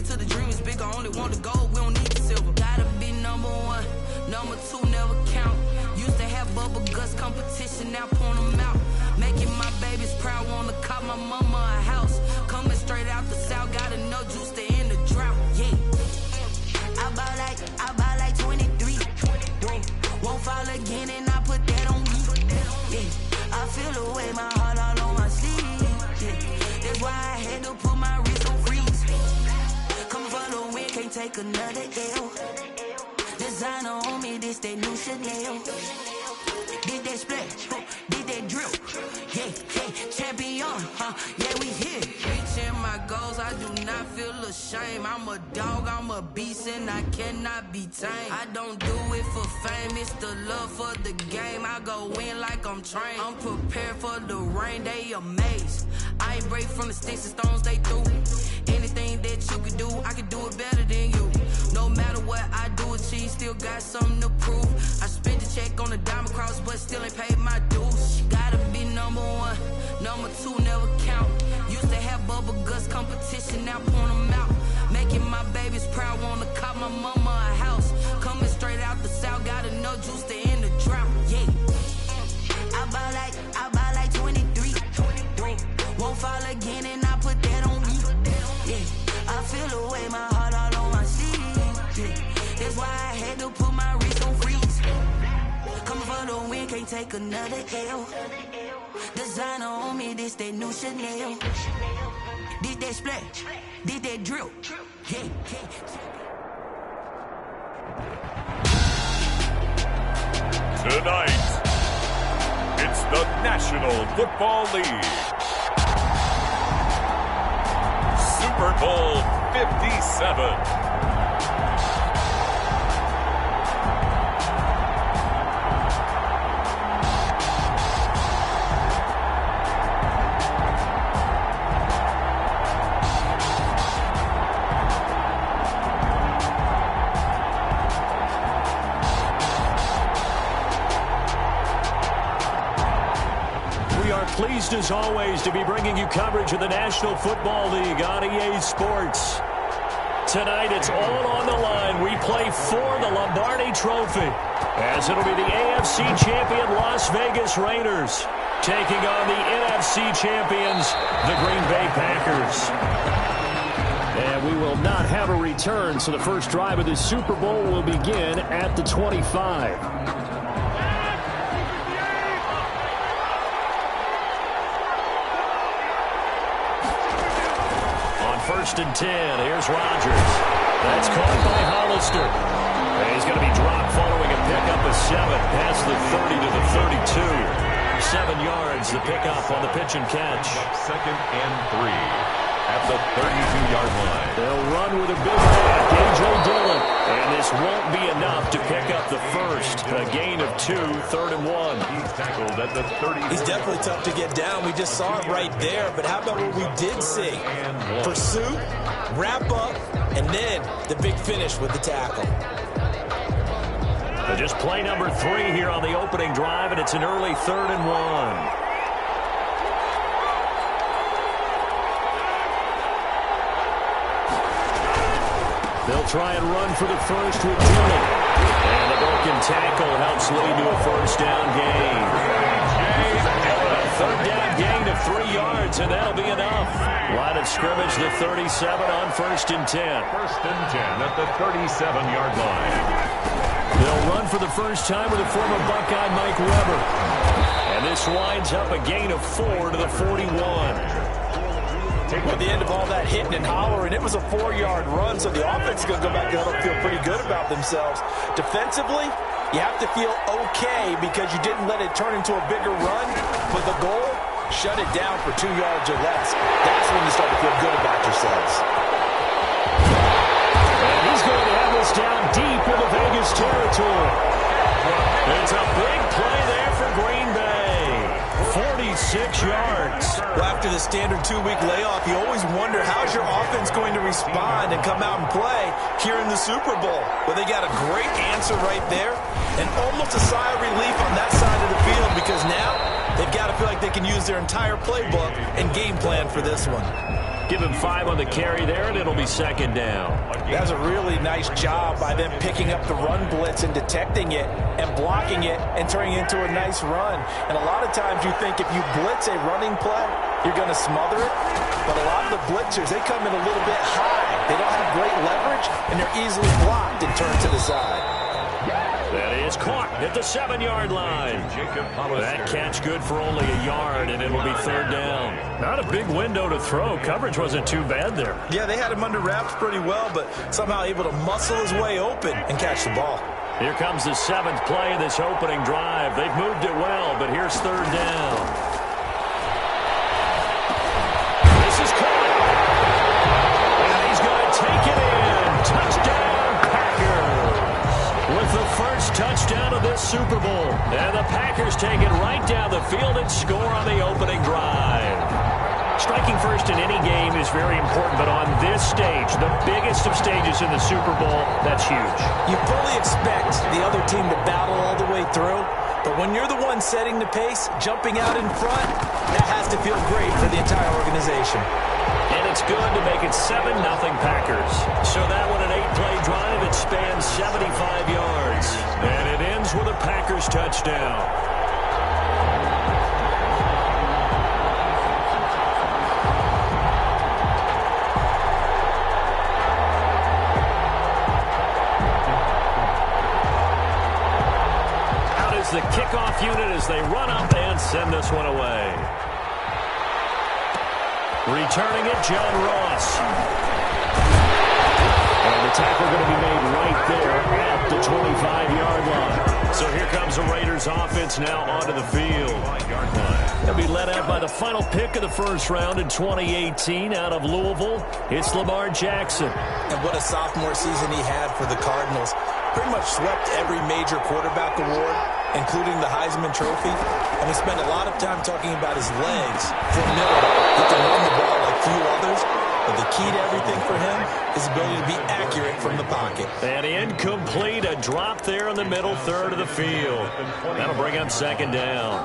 to the dream is bigger. Only want the gold, we don't need the silver. Gotta be number one, number two never count. Used to have bubble guts competition, now point them out. Making my babies proud, wanna cop my mama a house. Coming straight out the south, got enough juice to end the drought. Yeah, I buy like 23. Won't fall again, and I put that on me. Yeah, I feel the way, my heart all on my sleeve. Yeah, that's why I had to put my wrist on freeze. Coming for the win, can't take another L. Designer on me, this that new Chanel. Did that splash, did that drill. Yeah, champion, yeah, we here. Reaching my goals, I do not feel ashamed. I'm a dog, I'm a beast, and I cannot be tamed. I don't do it for fame, it's the love for the game. I go in like I'm trained. I'm prepared for the rain, they amazed. I ain't break from the sticks and stones they threw. Anything that you can do, I can do it better than you. No matter what I do, achieve, still got something to prove. I spent the check on the diamond cross, but still ain't paid my dues. Gotta be number one, number two never count. Used to have bubble guts competition, now point them out. Making my babies proud, wanna cop my mama a house. Coming straight out the south, got enough juice to end the drought. Yeah, I buy like 23. Won't fall again, and I put that on me. Yeah, I feel the way, my heart all on my sleeve. Yeah, that's why I had to put my wrist on freeze. Coming for the win, can't take another L. Designer on me, this that new Chanel. Did that splash, did that drill. Yeah. Tonight, it's the National Football League. Super Bowl 57. Pleased as always to be bringing you coverage of the National Football League on EA Sports. Tonight it's all on the line. We play for the Lombardi Trophy, as it'll be the AFC champion Las Vegas Raiders taking on the NFC champions, the Green Bay Packers. And we will not have a return, so the first drive of the Super Bowl will begin at the 25. First and 10. Here's Rodgers. That's caught by Hollister. And he's going to be dropped following a pickup of 7 past the 30 to the 32. 7 yards, the pickup on the pitch and catch. Second and 3 at the 32-yard line. They'll run with a big back, A.J. Dillon. And this won't be enough to pick up the first. A gain of 2, 3rd and 1. He's tackled at the 30. He's definitely tough to get down. We just saw it right there. But how about what we did see? Pursuit, wrap up, and then the big finish with the tackle. Just play number 3 here on the opening drive, and it's an early 3rd and 1. They'll try and run for the first with Dillon. And the broken tackle helps lead to a first down gain. A 3rd down gain of 3 yards, and that'll be enough. Line of scrimmage, the 37 on 1st and 10. 1st and 10 at the 37-yard line. They'll run for the first time with a former Buckeye, Mike Weber. And this winds up a gain of 4 to the 41. At the end of all that hitting and hollering, it was a 4-yard run, so the offense is going to go back and feel pretty good about themselves. Defensively, you have to feel okay because you didn't let it turn into a bigger run, but the goal, shut it down for 2 yards or less. That's when you start to feel good about yourselves. And he's going to have this down deep in the Vegas territory. It's a big play there for Green Bay. 46 yards. Well, after the standard 2-week layoff, you always wonder how's your offense going to respond and come out and play here in the Super Bowl. Well, they got a great answer right there and almost a sigh of relief on that side of the field because now they've got to feel like they can use their entire playbook and game plan for this one. Give him 5 on the carry there, and it'll be second down. That's a really nice job by them picking up the run blitz and detecting it and blocking it and turning it into a nice run. And a lot of times you think if you blitz a running play, you're going to smother it. But a lot of the blitzers, they come in a little bit high. They don't have great leverage, and they're easily blocked and turned to the side. That is caught at the 7-yard line. That catch good for only a yard, and it'll be third down. Not a big window to throw. Coverage wasn't too bad there. Yeah, they had him under wraps pretty well, but somehow able to muscle his way open and catch the ball. Here comes the 7th play of this opening drive. They've moved it well, but here's third down. This is caught. And he's going to take it in. Touchdown, Packers. With the first touchdown of this Super Bowl. And the Packers take it right down the field and score on the opening drive. Striking first in any game is very important, but on this stage, the biggest of stages in the Super Bowl, that's huge. You fully expect the other team to battle all the way through, but when you're the one setting the pace, jumping out in front, that has to feel great for the entire organization. And it's good to make it 7-0 Packers. So that one, an 8-play drive, it spans 75 yards. And it ends with a Packers touchdown. Out is the kickoff unit as they run up and send this one away. Returning it, John Ross. And the tackle going to be made right there at the 25-yard line. So here comes the Raiders offense now onto the field. They'll be led out by the final pick of the first round in 2018 out of Louisville. It's Lamar Jackson. And what a sophomore season he had for the Cardinals. Pretty much swept every major quarterback award, including the Heisman Trophy. And we spent a lot of time talking about his legs. Formidable. He can run the ball like few others. But the key to everything for him is his ability to be accurate from the pocket. And incomplete, a drop there in the middle third of the field. That'll bring up second down.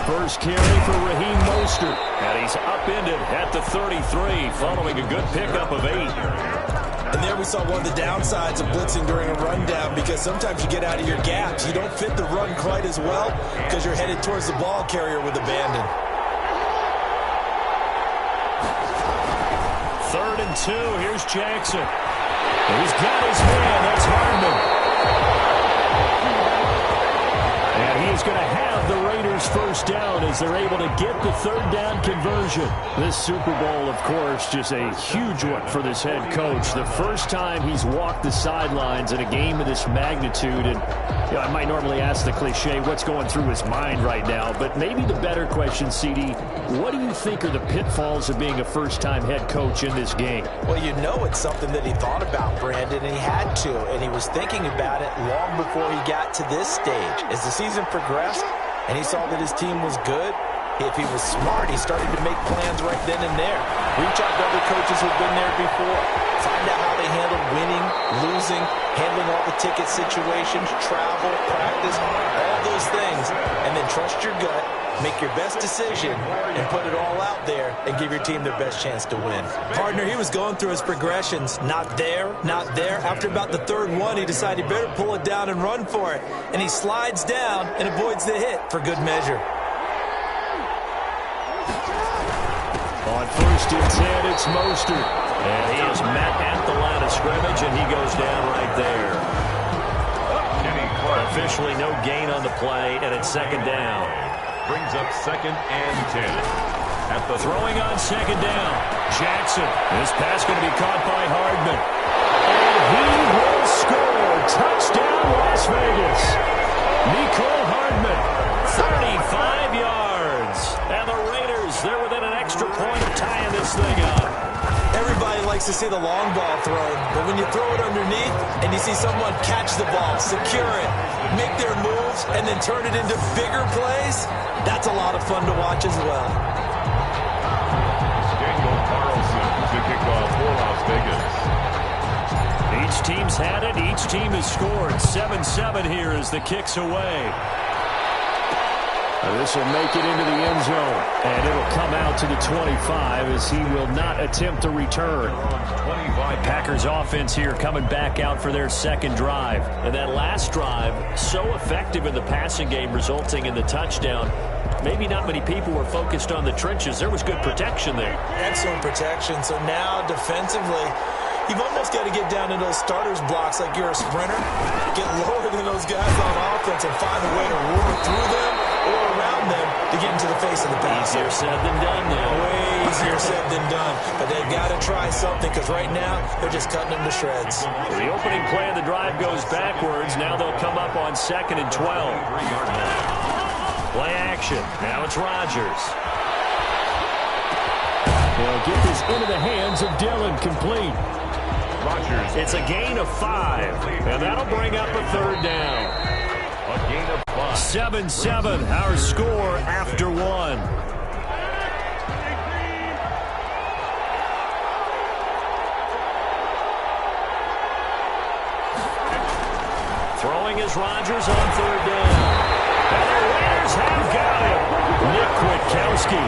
First carry for Raheem Mostert. And he's upended at the 33 following a good pickup of 8. And there we saw one of the downsides of blitzing during a rundown, because sometimes you get out of your gaps. You don't fit the run quite as well because you're headed towards the ball carrier with abandon. 3rd and 2. Here's Jackson. He's got his man. That's Hardman. And he's going to have the Raiders first down as they're able to get the third down conversion. This Super Bowl, of course, just a huge one for this head coach. The first time he's walked the sidelines in a game of this magnitude. And you know, I might normally ask the cliche, what's going through his mind right now? But maybe the better question, CD, what do you think are the pitfalls of being a first-time head coach in this game? Well, you know it's something that he thought about, Brandon, and he had to. And he was thinking about it long before he got to this stage. As the season progressed and he saw that his team was good, if he was smart, he started to make plans right then and there. Reach out to other coaches who've been there before. Find out how they handled winning, losing, handling all the ticket situations, travel, practice, all those things. And then trust your gut, make your best decision, and put it all out there and give your team their best chance to win. Partner, he was going through his progressions. Not there, not there. After about the third one, he decided he better pull it down and run for it. And he slides down and avoids the hit for good measure. On 1st and 10, it's Mostert. And he is met at the line of scrimmage, and he goes down right there. Officially no gain on the play, and it's second down. Brings up 2nd and 10. At the throwing on second down, Jackson. This pass going to be caught by Hardman. And he will score. Touchdown, Las Vegas. Nicole Hardman, 35 yards. And the Raiders, they're within an extra point of tying this thing up. Everybody likes to see the long ball thrown, but when you throw it underneath and you see someone catch the ball, secure it, make their moves, and then turn it into bigger plays, that's a lot of fun to watch as well. Daniel Carlson to kick off for Las Vegas. Each Each team's had it. Each team has scored. 7-7 here as the kick's away. This will make it into the end zone. And it'll come out to the 25 as he will not attempt to return. Packers offense here coming back out for their second drive. And that last drive, so effective in the passing game, resulting in the touchdown. Maybe not many people were focused on the trenches. There was good protection there. Excellent protection. So now defensively, you've almost got to get down into those starters blocks like you're a sprinter. Get lower than those guys on offense and find a way to roar through them or around them to get into the face of the pass. Easier said than done now. Way easier said than done. But they've got to try something because right now they're just cutting them to shreds. The opening play of the drive goes backwards. Now they'll come up on 2nd and 12. Play action. Now it's Rodgers. They'll get this into the hands of Dillon, complete. Rodgers. It's a gain of 5, and that'll bring up a 3rd down. A gain of 5. 7-7, our score after 1. Throwing is Rodgers on 3rd down. And the Raiders have got him. Nick Kwiatkowski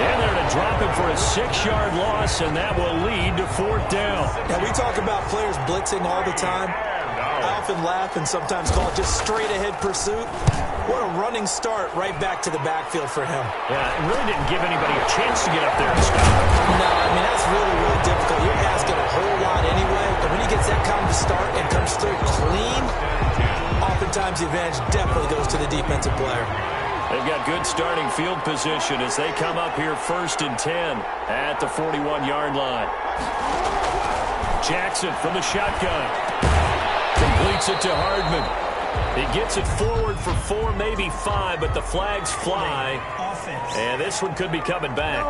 in there to drop him for a 6-yard loss, and that will lead to 4th down. Now, we talk about players blitzing all the time. I often laugh and sometimes call it just straight-ahead pursuit. What a running start right back to the backfield for him. Yeah, it really didn't give anybody a chance to get up there and stop. No, I mean, that's really, really difficult. You're asking a whole lot anyway, but when he gets that kind of start and comes through clean, oftentimes the advantage definitely goes to the defensive player. They've got good starting field position as they come up here 1st and 10 at the 41-yard line. Jackson from the shotgun. Completes it to Hardman. He gets it forward for 4, maybe 5, but the flags fly. And this one could be coming back.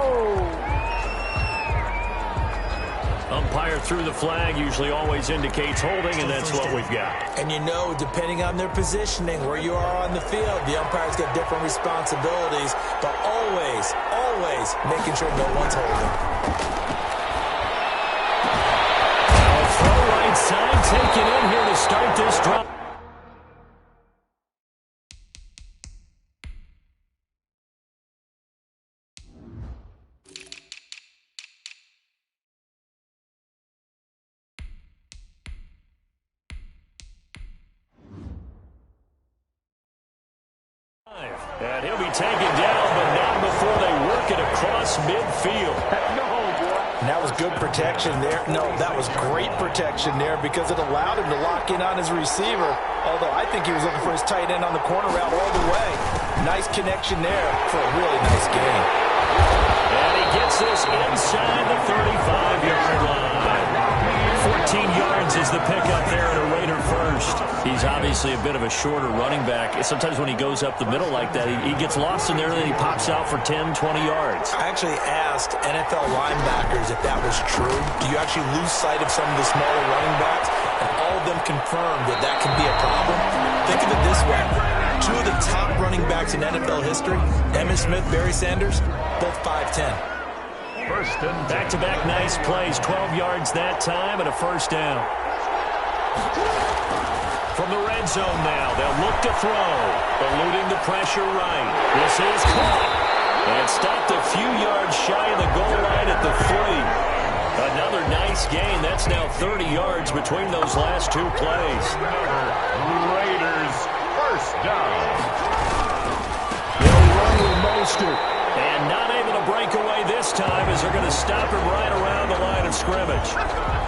Umpire threw the flag, usually always indicates holding, and that's what we've got. And you know, depending on their positioning, where you are on the field, the umpire's got different responsibilities, but always, always making sure no one's holding. Throw right side, taken in here to start this drive. And he'll be taken down, but not before they work it across midfield. And that was good protection there. No, that was great protection there because it allowed him to lock in on his receiver, although I think he was looking for his tight end on the corner route all the way. Nice connection there for a really nice game. And he gets this inside the 35-yard line. 14 yards is the pickup there at a Raider first. He's obviously a bit of a shorter running back. Sometimes when he goes up the middle like that, he gets lost in there and then he pops out for 10, 20 yards. I actually asked NFL linebackers if that was true. Do you actually lose sight of some of the smaller running backs? And all of them confirmed that that can be a problem. Think of it this way. 2 of the top running backs in NFL history, Emmitt Smith, Barry Sanders, both 5'10". Back-to-back nice plays, 12 yards that time and a 1st down. From the red zone now, they'll look to throw, eluding the pressure right. This is caught. And stopped a few yards shy of the goal line at the 3. Another nice gain. That's now 30 yards between those last 2 plays. Raiders, 1st down. They'll run with Mostert. And not able to break away this time as they're going to stop him right around the line of scrimmage.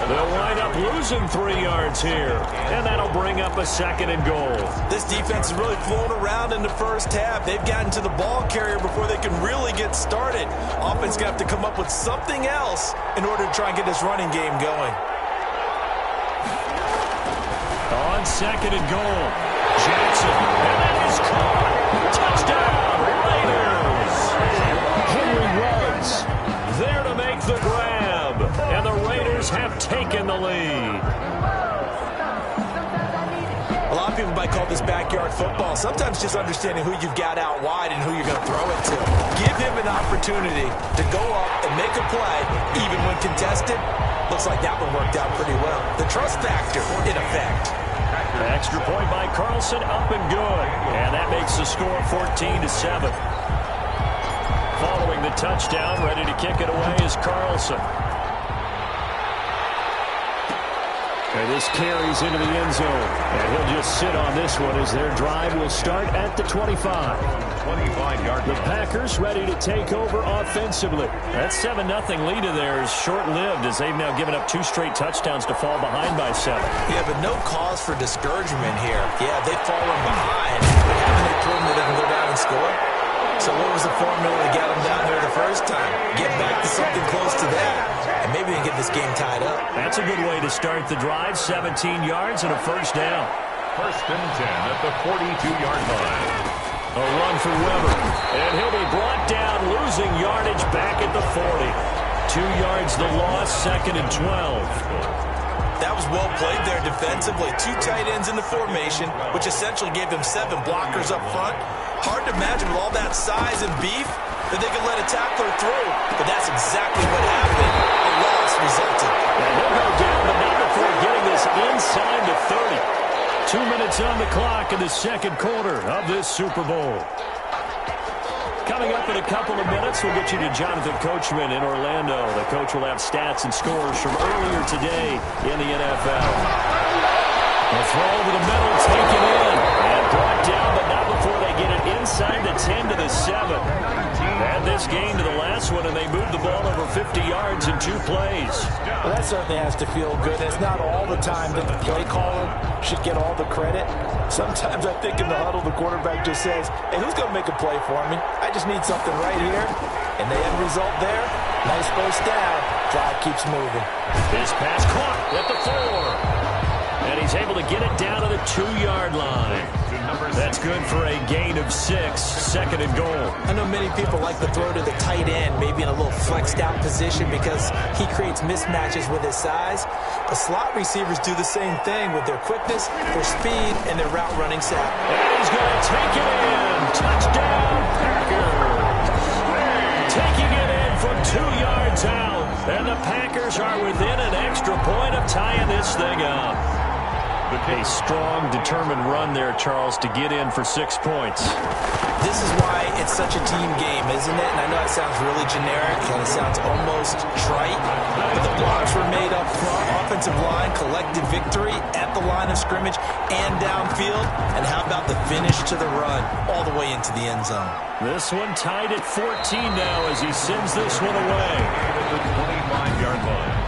They'll wind up losing 3 yards here. And that'll bring up a 2nd and goal. This defense is really flown around in the first half. They've gotten to the ball carrier before they can really get started. Offense got to come up with something else in order to try and get this running game going. On 2nd and goal, Jackson. And that is caught. Touchdown, Raiders. Henry Ruggs there to make the grab. And the Raiders have taken the lead. A lot of people might call this backyard football. Sometimes just understanding who you've got out wide and who you're going to throw it to. Give him an opportunity to go up and make a play, even when contested. Looks like that one worked out pretty well. The trust factor in effect. Extra point by Carlson, up and good. And that makes the score 14-7. Following the touchdown, ready to kick it away is Carlson. And this carries into the end zone. And he'll just sit on this one as their drive will start at the 25. 25-yard The Packers ready to take over offensively. That 7-0 lead of theirs short-lived as they've now given up 2 straight touchdowns to fall behind by 7. Yeah, but no cause for discouragement here. Yeah, they've fallen behind. But haven't they proven that they can go down and score? So what was the formula to get them down there the first time? Get back to something close to that, and maybe they can get this game tied up. That's a good way to start the drive. 17 yards and a first down. First and 10 at the 42-yard line. A run for Weber, and he'll be brought down, losing yardage back at the 40. 2 yards the loss, 2nd and 12. That was well played there defensively. 2 tight ends in the formation, which essentially gave them 7 blockers up front. Hard to imagine with all that size and beef that they could let a tackler through. But that's exactly what happened. A loss resulted. And he'll go down, but not before getting this inside the 30. 2 minutes on the clock in the second quarter of this Super Bowl. Coming up in a couple of minutes, we'll get you to Jonathan Coachman in Orlando. The coach will have stats and scores from earlier today in the NFL. A throw over the middle, taken in, and brought down, but not before they get it inside the 10 to the 7. Add this game to the last one, and they moved the ball over 50 yards in 2 plays. Well, that certainly has to feel good. It's not all the time that the play caller should get all the credit. Sometimes I think in the huddle, the quarterback just says, hey, who's going to make a play for me? I just need something right here. And the end result there, nice first down. Drive keeps moving. This pass caught at the 4. And he's able to get it down to the 2-yard line. That's good for a gain of 6, 2nd and goal. I know many people like to throw to the tight end, maybe in a little flexed out position because he creates mismatches with his size. But slot receivers do the same thing with their quickness, their speed, and their route running set. And he's going to take it in. Touchdown, Packers. Taking it in from 2 yards out. And the Packers are within an extra point of tying this thing up. A strong, determined run there, Charles, to get in for 6 points. This is why it's such a team game, isn't it? And I know it sounds really generic and it sounds almost trite, but the blocks were made up front. Offensive line, collective victory at the line of scrimmage and downfield. And how about the finish to the run all the way into the end zone? This one tied at 14 now as he sends this one away. The 25-yard line.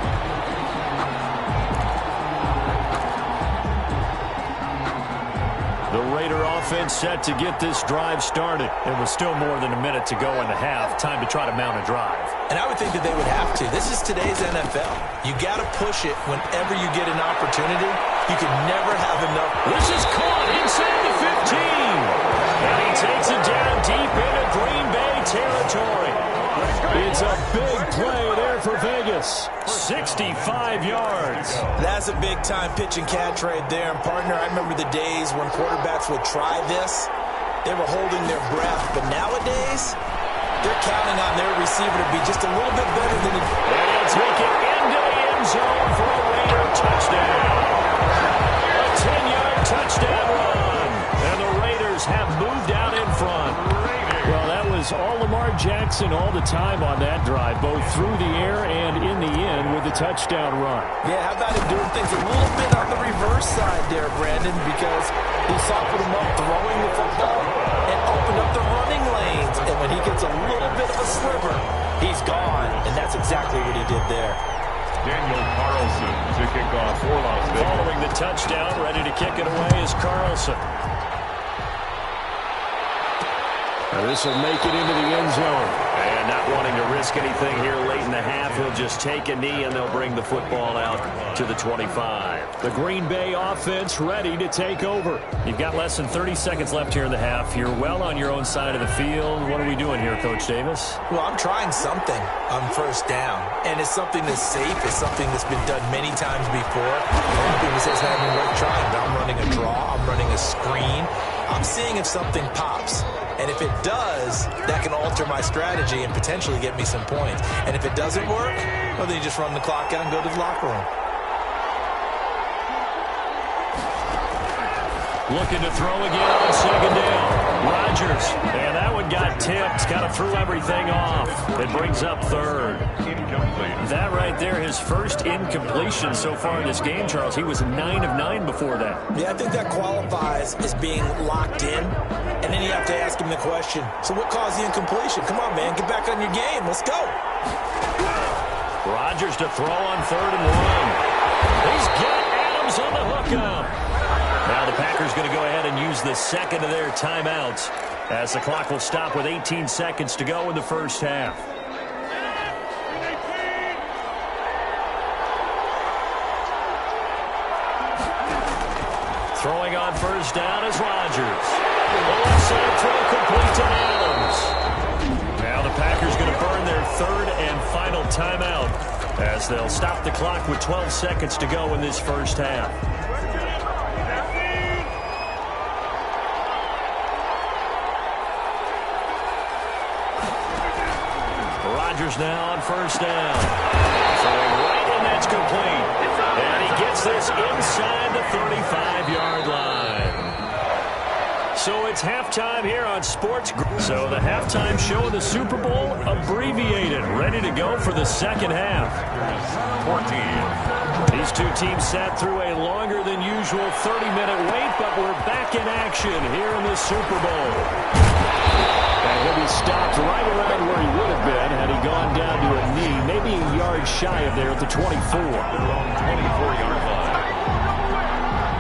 The Raider offense set to get this drive started. It was still more than a minute to go in the half. Time to try to mount a drive. And I would think that they would have to. This is today's NFL. You got to push it whenever you get an opportunity. You can never have enough. This is caught inside the 15. And he takes it down deep into Green Bay territory. It's a big play there for Vegas. 65 yards. That's a big-time pitch and catch right there. And, partner, I remember the days when quarterbacks would try this. They were holding their breath. But nowadays, they're counting on their receiver to be just a little bit better than it. And he'll take it into the end zone for a Raider touchdown. A 10-yard touchdown run. And the Raiders have moved out in front. Well, that was all Lamar Jackson all the time on that drive, both through the air and in the end with the touchdown run. Yeah, how about him doing things a little bit on the reverse side there, Brandon, because he softened him up throwing the football and opened up the running lanes. And when he gets a little bit of a sliver, he's gone. And that's exactly what he did there. Daniel Carlson to kick off for Las Vegas. Following the touchdown, ready to kick it away is Carlson. This will make it into the end zone. And not wanting to risk anything here late in the half, he'll just take a knee and they'll bring the football out to the 25. The Green Bay offense ready to take over. You've got less than 30 seconds left here in the half. You're well on your own side of the field. What are we doing here, Coach Davis? Well, I'm trying something on first down. And it's something that's safe. It's something that's been done many times before. A lot of people say it's not even worth trying, but I'm running a draw. I'm running a screen. I'm seeing if something pops. And if it does, that can alter my strategy and potentially get me some points. And if it doesn't work, Well, then you just run the clock out and go to the locker room. Looking to throw again on second down. Rodgers. And that one got tipped. Kind of threw everything off. It brings up third. That right there, his first incompletion so far in this game, Charles. He was 9 of 9 before that. Yeah, I think that qualifies as being locked in. And then you have to ask him the question, so what caused the incompletion? Come on, man, get back on your game. Let's go. Rodgers to throw on 3rd and 1. He's got Adams on the hookup. Now the Packers going to go ahead and use the second of their timeouts as the clock will stop with 18 seconds to go in the first half. Throwing on first down is Rodgers. Onside throw complete to Adams. Now the Packers going to burn their 3rd and final timeout as they'll stop the clock with 12 seconds to go in this first half. Rodgers now on first down. Throwing right, and that's complete. And he gets this inside the 35-yard line. So it's halftime here on Sports. So the halftime show of the Super Bowl abbreviated, ready to go for the second half. 14. These two teams sat through a longer than usual 30-minute wait, but we're back in action here in the Super Bowl. And he'll be stopped right around where he would have been had he gone down to a knee, maybe a yard shy of there at the 24. 24-yard line.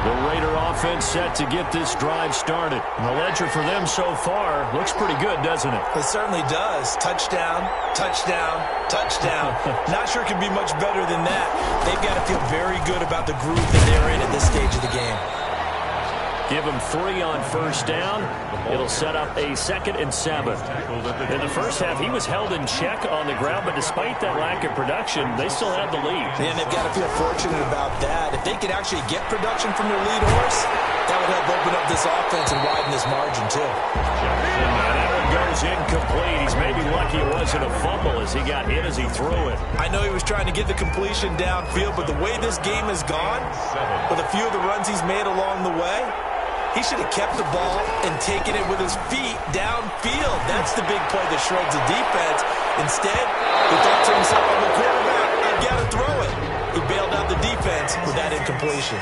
The Raider offense set to get this drive started. And the ledger for them so far looks pretty good, doesn't it? It certainly does. Touchdown, touchdown, touchdown. Not sure it could be much better than that. They've got to feel very good about the groove that they're in at this stage of the game. Give him 3 on first down. It'll set up a 2nd and 7. In the first half, he was held in check on the ground, but despite that lack of production, they still have the lead. And they've got to feel fortunate about that. If they could actually get production from their lead horse, that would help open up this offense and widen this margin, too. And that one goes incomplete. He's maybe lucky it wasn't a fumble as he got hit as he threw it. I know he was trying to get the completion downfield, but the way this game has gone, with a few of the runs he's made along the way, he should have kept the ball and taken it with his feet downfield. That's the big play that shreds the defense. Instead, he thought to himself, I'm the quarterback, I've got to throw it. He bailed out the defense with that incompletion.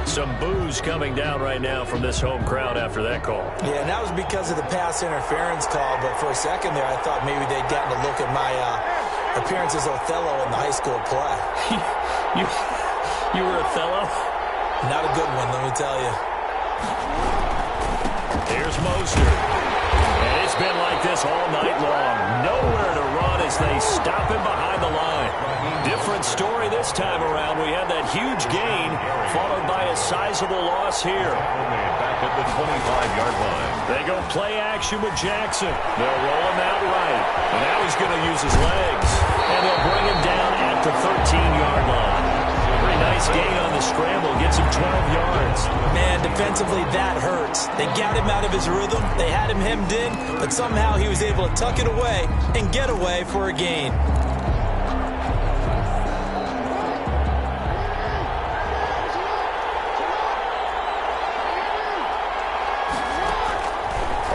Some boos coming down right now from this home crowd after that call. Yeah, and that was because of the pass interference call, but for a second there, I thought maybe they'd gotten a look at my appearance as Othello in the high school play. You were Othello? Not a good one, let me tell you. Here's Mostert. And it's been like this all night long. Nowhere to run as they stop him behind the line. Different story this time around. We had that huge gain, followed by a sizable loss here. Back at the 25-yard line. They go play action with Jackson. They'll roll him out right. And now he's going to use his legs. And they'll bring him down at the 13-yard line. Pretty nice gain on the scramble. Gets him 12 yards. Man, defensively, that hurts. They got him out of his rhythm. They had him hemmed in, but somehow he was able to tuck it away and get away for a gain.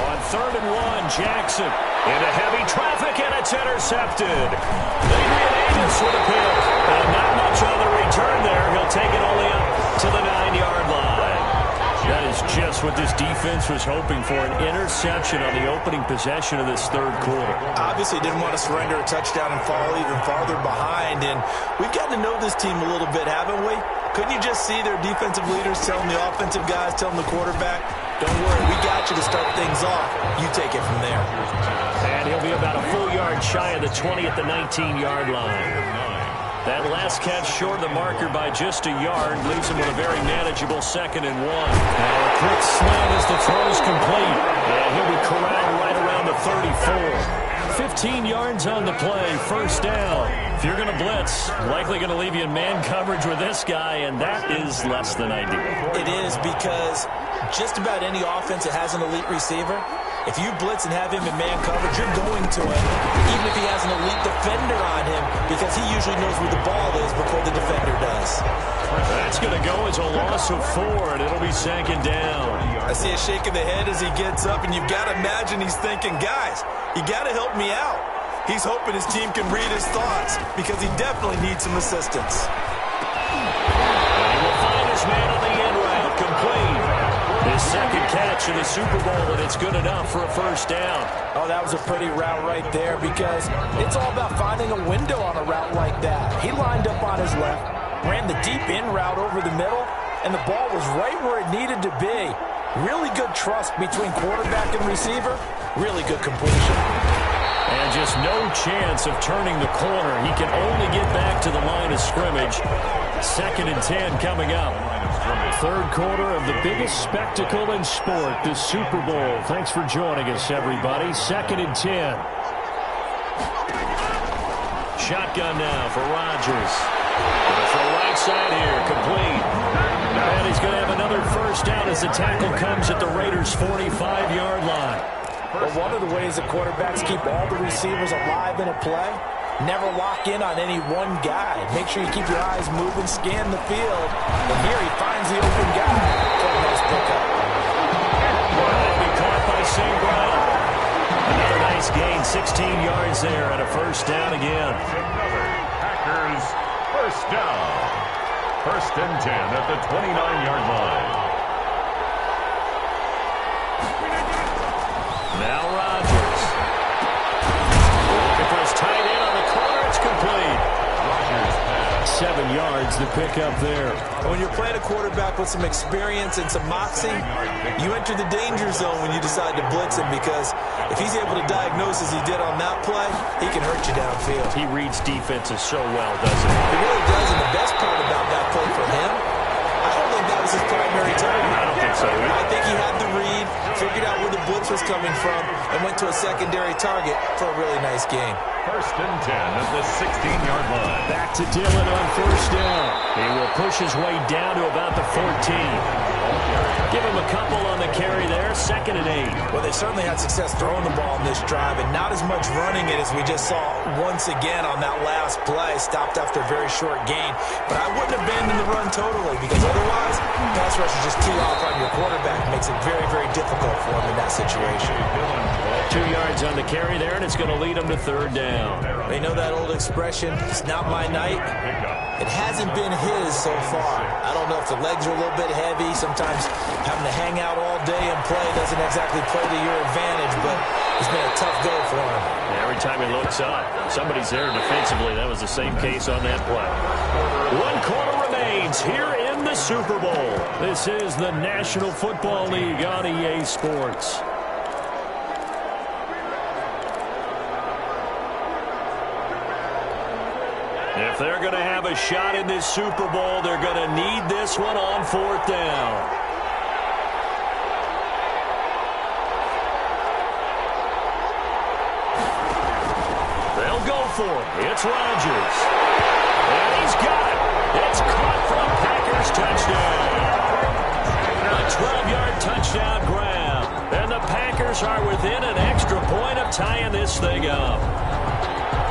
On 3rd and 1, Jackson into heavy traffic, and it's intercepted. Adrian Amos with a pick. And not much on the return there. He'll take it only up to the 9-yard line. That is just what this defense was hoping for, an interception on the opening possession of this third quarter. Obviously didn't want to surrender a touchdown and fall even farther behind, and we've gotten to know this team a little bit, haven't we? Couldn't you just see their defensive leaders telling the offensive guys, telling the quarterback, don't worry, we got you to start things off. You take it from there. And he'll be about a full yard shy of the 20 at the 19-yard line. That last catch short of the marker by just a yard leaves him with a very manageable 2nd and 1. Now a quick slant as the throw's complete. And he'll be corralled right around the 34. 15 yards on the play, first down. If you're going to blitz, likely going to leave you in man coverage with this guy, and that is less than ideal. It is, because just about any offense that has an elite receiver, If you blitz and have him in man coverage, you're going to him, even if he has an elite defender on him, because he usually knows where the ball is before the defender does. That's going to go as a loss of 4, and it'll be second down. I see a shake of the head as he gets up, and you've got to imagine he's thinking, guys, you got to help me out. He's hoping his team can read his thoughts because he definitely needs some assistance. And he will find his man on the end route, complete. His second catch in the Super Bowl, and it's good enough for a first down. Oh, that was a pretty route right there because it's all about finding a window on a route like that. He lined up on his left, ran the deep in route over the middle, and the ball was right where it needed to be. Really good trust between quarterback and receiver. Really good completion. And just no chance of turning the corner. He can only get back to the line of scrimmage. 2nd and 10 coming up. Third quarter of the biggest spectacle in sport, the Super Bowl. Thanks for joining us, everybody. 2nd and 10. Shotgun now for Rodgers. For the right side here, complete. And he's going to have another first down as the tackle comes at the Raiders' 45-yard line. But one of the ways that quarterbacks keep all the receivers alive in a play, never lock in on any one guy. Make sure you keep your eyes moving, scan the field. And here he finds the open guy. What a nice pickup. That'll be caught by St. Brown. Another nice gain, 16 yards there, and a first down again. Packers first down. 1st and 10 at the 29-yard line. Now Rodgers. Looking for his tight end on the corner. It's complete. 7 yards to pick up there. When you're playing a quarterback with some experience and some moxie, you enter the danger zone when you decide to blitz him because if he's able to diagnose as he did on that play, he can hurt you downfield. He reads defenses so well, doesn't he? He really does, and the best part about that play for him, I don't think that was his primary target. I don't think so. I think he had the read, figured out where the blitz was coming from, and went to a secondary target for a really nice gain. 1st and 10 at the 16-yard line. Back to Dillon on first down. He will push his way down to about the 14. Give him a couple on the carry there. 2nd and 8. Well, they certainly had success throwing the ball in this drive, and not as much running it as we just saw once again on that last play. Stopped after a very short gain. But I wouldn't abandon the run totally because otherwise, pass rush is just too off on your quarterback. Makes it very, very difficult for him in that situation. 2 yards on the carry there, and it's going to lead him to 3rd down. They know that old expression, it's not my night. It hasn't been his so far. I don't know if the legs are a little bit heavy. Sometimes having to hang out all day and play doesn't exactly play to your advantage, but it's been a tough go for him. Every time he looks up, somebody's there defensively. That was the same case on that play. 1 quarter remains here in the Super Bowl. This is the National Football League on EA Sports. If they're going to have a shot in this Super Bowl, they're going to need this one on 4th down. They'll go for it. It's Rodgers. And he's got it. It's caught for a Packers touchdown. A 12-yard touchdown grab. And the Packers are within an extra point of tying this thing up.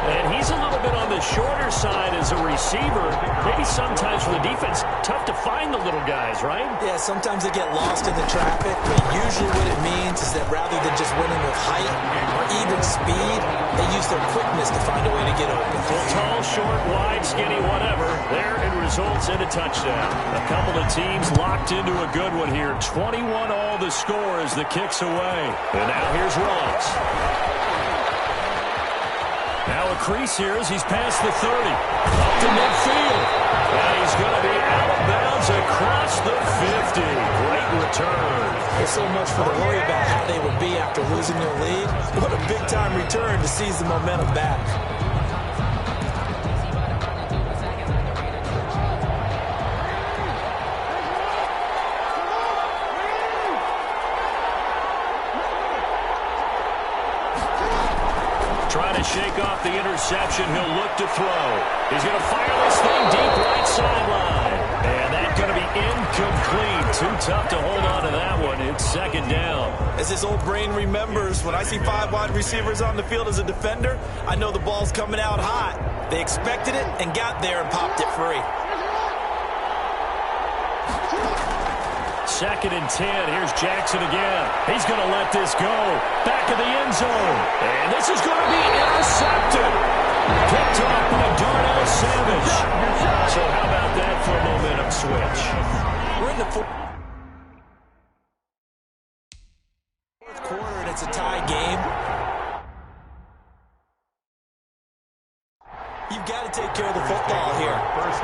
And he's a little bit on the shorter side as a receiver. Maybe sometimes for the defense, tough to find the little guys, right? Yeah, sometimes they get lost in the traffic, but usually what it means is that rather than just winning with height or even speed, they use their quickness to find a way to get open. Tall, short, wide, skinny, whatever. There it results in a touchdown. A couple of teams locked into a good one here. 21 all the score as the kick's away. And now here's Ross. Now a crease here as he's past the 30. Up to midfield. And he's going to be out of bounds across the 50. Great return. There's so much for the worry about how they would be after losing their lead. What a big-time return to seize the momentum back. Trying to shake off the interception. He'll look to throw. He's going to fire this thing deep right sideline. And that's going to be incomplete. Too tough to hold on to that one. It's 2nd down. As his old brain remembers, when I see 5 wide receivers on the field as a defender, I know the ball's coming out hot. They expected it and got there and popped it free. 2nd and 10. Here's Jackson again. He's going to let this go. Back of the end zone. And this is going to be intercepted. Picked off by Darnell Savage. So how about that for a momentum switch? We're in the fourth quarter, and it's a tie game. You've got to take care of the football here.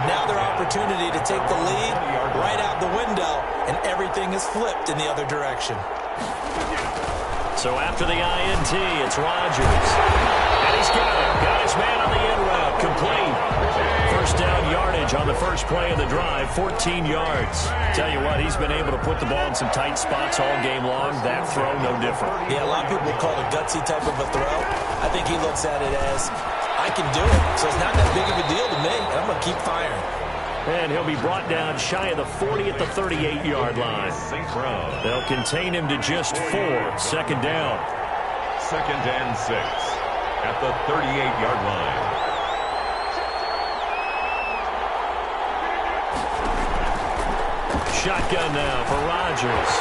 Now their opportunity to take the lead right out the window, and everything is flipped in the other direction. So after the INT, it's Rodgers. And he's got it. Got his man on the end route. Complete. First down yardage on the first play of the drive, 14 yards. Tell you what, he's been able to put the ball in some tight spots all game long. That throw, no different. Yeah, a lot of people call it a gutsy type of a throw. I think he looks at it as, I can do it, so it's not that big of a deal to me, and I'm going to keep firing. And he'll be brought down shy of the 40 at the 38-yard line. They'll contain him to just 4. 2nd down. 2nd and 6 at the 38-yard line. Shotgun now for Rodgers.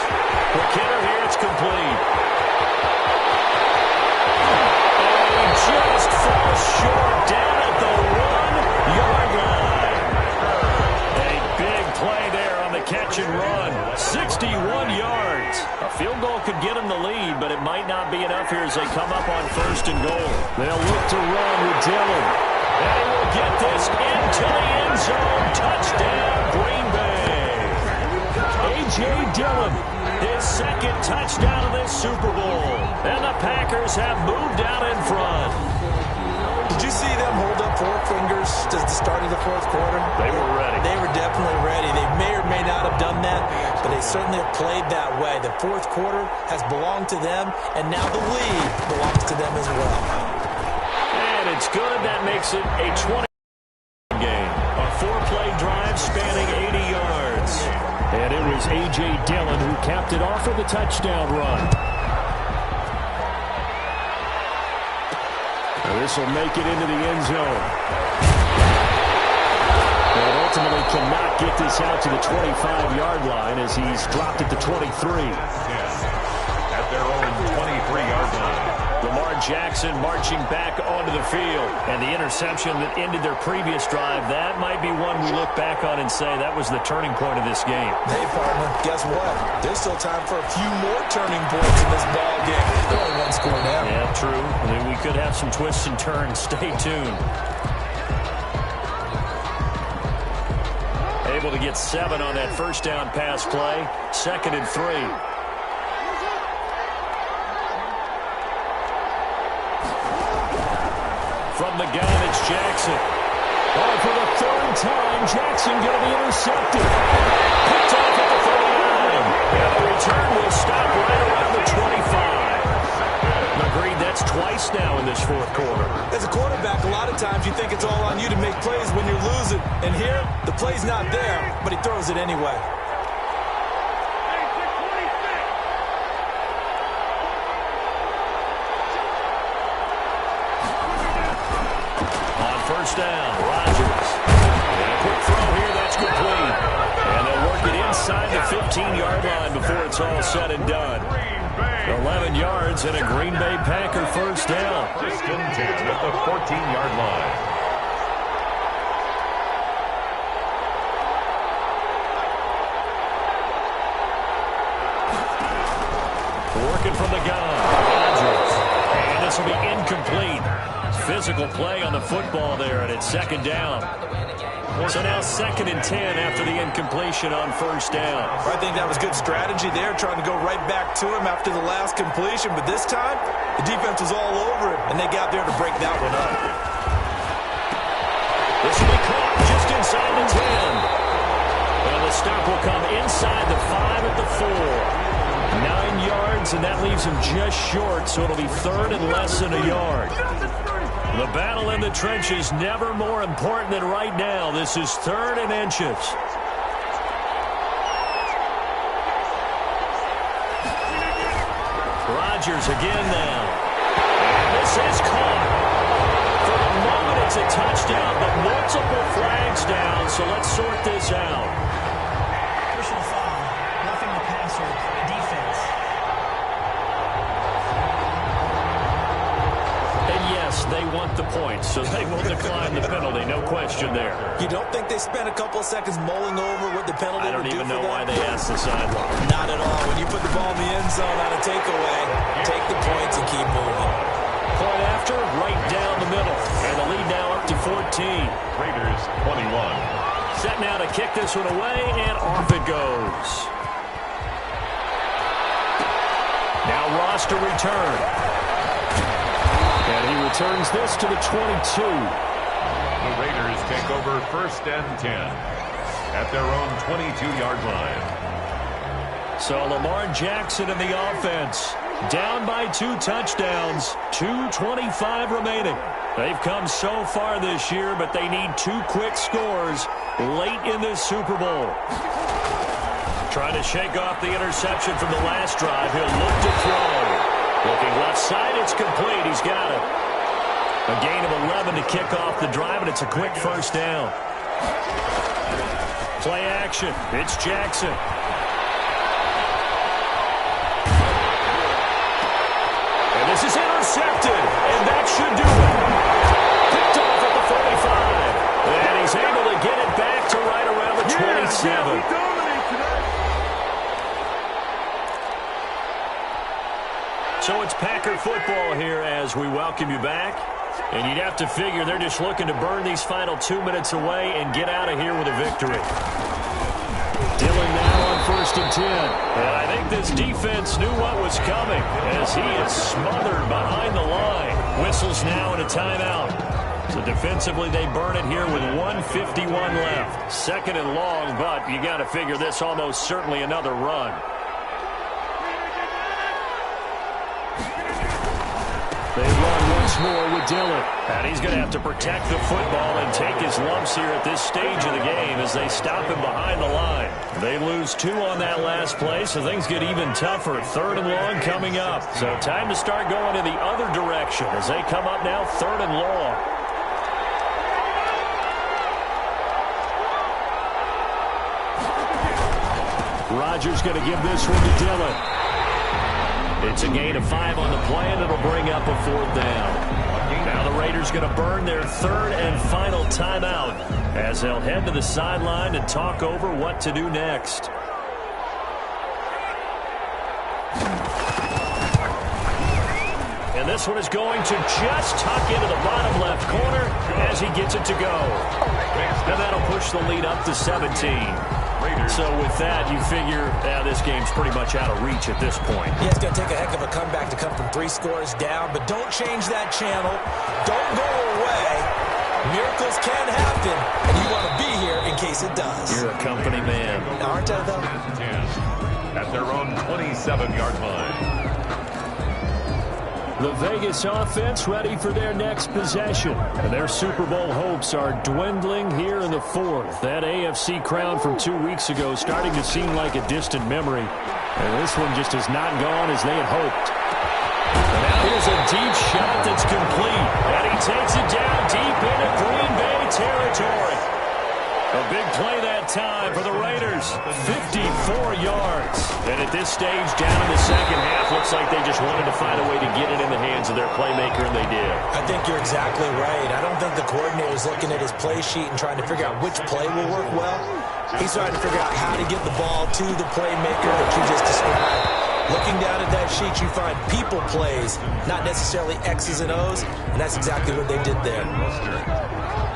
McKinnon here, it's complete. And he just falls short down at the 1-yard line. A big play there on the catch and run. 61 yards. A field goal could get him the lead, but it might not be enough here as they come up on 1st and goal. They'll look to run with Dillon. And he will get this into the end zone. Touchdown, Green Bay. A.J. Dillon, his 2nd touchdown of this Super Bowl. And the Packers have moved out in front. Did you see them hold up 4 fingers at the start of the 4th quarter? They were ready. They were definitely ready. They may or may not have done that, but they certainly have played that way. The 4th quarter has belonged to them, and now the lead belongs to them as well. And it's good. That makes it a 20 game. A 4-play drive spanning 80 yards. And it was A.J. Dillon who capped it off with a touchdown run. And this will make it into the end zone. And ultimately cannot get this out to the 25-yard line as he's dropped at the 23. At their own 23-yard line. Lamar Jackson marching back onto the field. And the interception that ended their previous drive, that might be one we look back on and say that was the turning point of this game. Hey, partner, guess what? There's still time for a few more turning points in this ball game. They're only 1 score now. Yeah, true. I mean, we could have some twists and turns. Stay tuned. Able to get 7 on that first down pass play. 2nd and 3. From the gun, it's Jackson. Oh, for the 3rd time, Jackson going to be intercepted. Picked off at the 39. And the return will stop right around the 25. Agreed, that's twice now in this 4th quarter. As a quarterback, a lot of times you think it's all on you to make plays when you're losing. And here, the play's not there, but he throws it anyway. First down, Rodgers. And a quick throw here, that's complete. And they'll work it inside the 15-yard line before it's all said and done. 11 yards and a Green Bay Packer first down. 1st and 10 at the 14-yard line. Working from the gun, Rodgers. And this will be incomplete. Physical play on the football there, and it's 2nd down. So now 2nd and 10 after the incompletion on first down. I think that was good strategy there, trying to go right back to him after the last completion. But this time, the defense was all over him, and they got there to break that one up. This will be caught just inside the 10. Well, the stop will come inside the 5 at the 4. 9 yards, and that leaves him just short, so it'll be 3rd and less than a yard. The battle in the trenches never more important than right now. This is 3rd and inches. Rodgers again now. And this is caught. For the moment, it's a touchdown, but multiple flags down, so let's sort this out. Personal foul, roughing the passer, defense. And yes, they want the points, so they will decline the penalty, no question there. You don't think they spent a couple of seconds mulling over what the penalty would do for them? I don't even know why they asked the sideline. Not at all. When you put the ball in the end zone on a takeaway, take the points and keep moving. Point after, right down the middle. And the lead now up to 14. Raiders 21. Set now to kick this one away, and off it goes. Now Ross to return. And he returns this to the 22. The Raiders take over 1st and 10 at their own 22-yard line. So Lamar Jackson in the offense. Down by 2 touchdowns. 2:25 remaining. They've come so far this year, but they need 2 quick scores late in this Super Bowl. Trying to shake off the interception from the last drive. He'll look to throw. Looking left side, it's complete. He's got it. A gain of 11 to kick off the drive, and it's a quick first down. Play action. It's Jackson. And this is intercepted, and that should do it. Picked off at the 45. And he's able to get it back to right around the 27. So it's Packer football here as we welcome you back. And you'd have to figure they're just looking to burn these final 2 minutes away and get out of here with a victory. Dillon now on 1st and 10. And I think this defense knew what was coming as he is smothered behind the line. Whistles now and a timeout. So defensively they burn it here with 1:51 left. 2nd and long, but you got to figure this almost certainly another run. They run once more with Dillon. And he's going to have to protect the football and take his lumps here at this stage of the game as they stop him behind the line. They lose 2 on that last play, so things get even tougher. 3rd and long coming up. So time to start going in the other direction as they come up now 3rd and long. Rodgers going to give this one to Dillon. It's a gain of 5 on the play, and it'll bring up a 4th down. Now the Raiders going to burn their 3rd and final timeout as they'll head to the sideline and talk over what to do next. And this one is going to just tuck into the bottom left corner as he gets it to go. And that'll push the lead up to 17. So with that, you figure this game's pretty much out of reach at this point. Yeah, it's going to take a heck of a comeback to come from 3 scores down, but don't change that channel. Don't go away. Miracles can happen, and you want to be here in case it does. You're a company man. Aren't I, though? 10 at their own 27-yard line. The Vegas offense ready for their next possession. And their Super Bowl hopes are dwindling here in the 4th. That AFC crown from 2 weeks ago starting to seem like a distant memory. And this one just has not gone as they had hoped. And now here's a deep shot that's complete. And he takes it down deep into Green Bay territory. A big play that time for the Raiders. 54 yards. And at this stage, down in the second half, looks like they just wanted to find a way to get it in the hands of their playmaker, and they did. I think you're exactly right. I don't think the coordinator's looking at his play sheet and trying to figure out which play will work well. He's trying to figure out how to get the ball to the playmaker that you just described. Looking down at that sheet, you find people plays, not necessarily X's and O's, and that's exactly what they did there.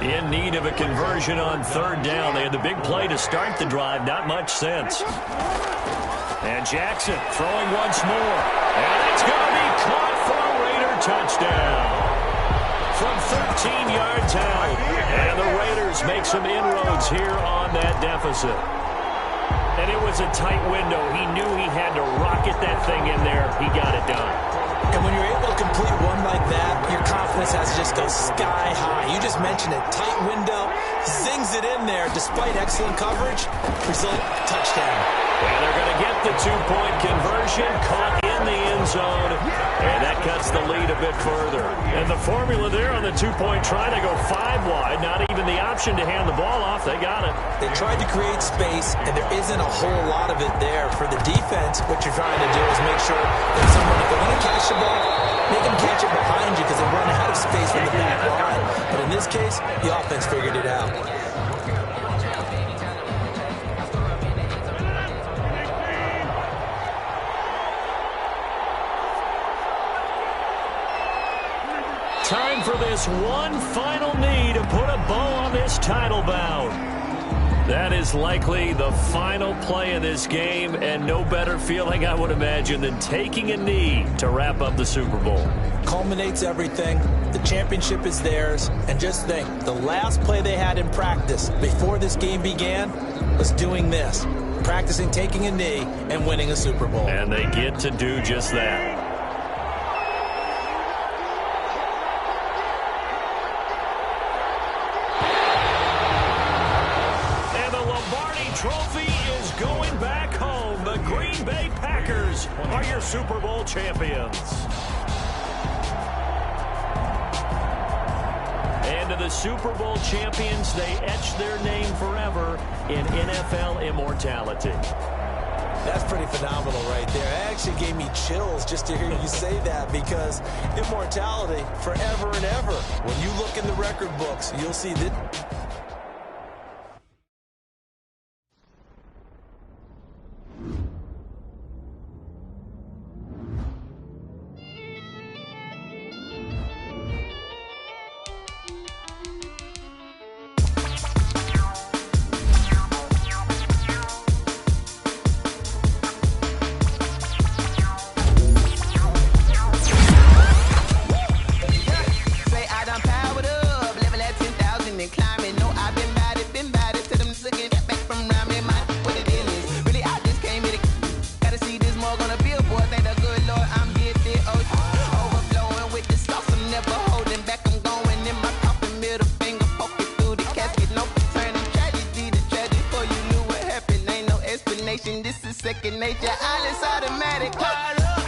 In need of a conversion on 3rd down. They had the big play to start the drive. Not much sense. And Jackson throwing once more. And it's going to be caught for a Raider touchdown. From 13 yards out. And the Raiders make some inroads here on that deficit. And it was a tight window. He knew he had to rocket that thing in there. He got it done. And when you're able to complete one like that, your confidence has to just go sky high. You just mentioned it. Tight window, zings it in there despite excellent coverage. Result, touchdown. And they're going to get the 2-point conversion. Caught in in the end zone, and that cuts the lead a bit further. And the formula there on the two-point try, they go 5 wide, not even the option to hand the ball off. They got it. They tried to create space, and there isn't a whole lot of it there. For the defense, what you're trying to do is make sure that someone, if they're going to catch the ball, make them catch it behind you because they run out of space from the back line. But in this case, the offense figured it out. Time for this one final knee to put a bow on this title bout. That is likely the final play of this game, and no better feeling, I would imagine, than taking a knee to wrap up the Super Bowl. Culminates everything. The championship is theirs. And just think, the last play they had in practice before this game began was doing this, practicing taking a knee and winning a Super Bowl. And they get to do just that. Trophy is going back home. The Green Bay Packers are your Super Bowl champions. And to the Super Bowl champions, they etch their name forever in NFL immortality. That's pretty phenomenal right there. It actually gave me chills just to hear you say that, because immortality forever and ever. When you look in the record books, you'll see that. This is second nature. All is automatic.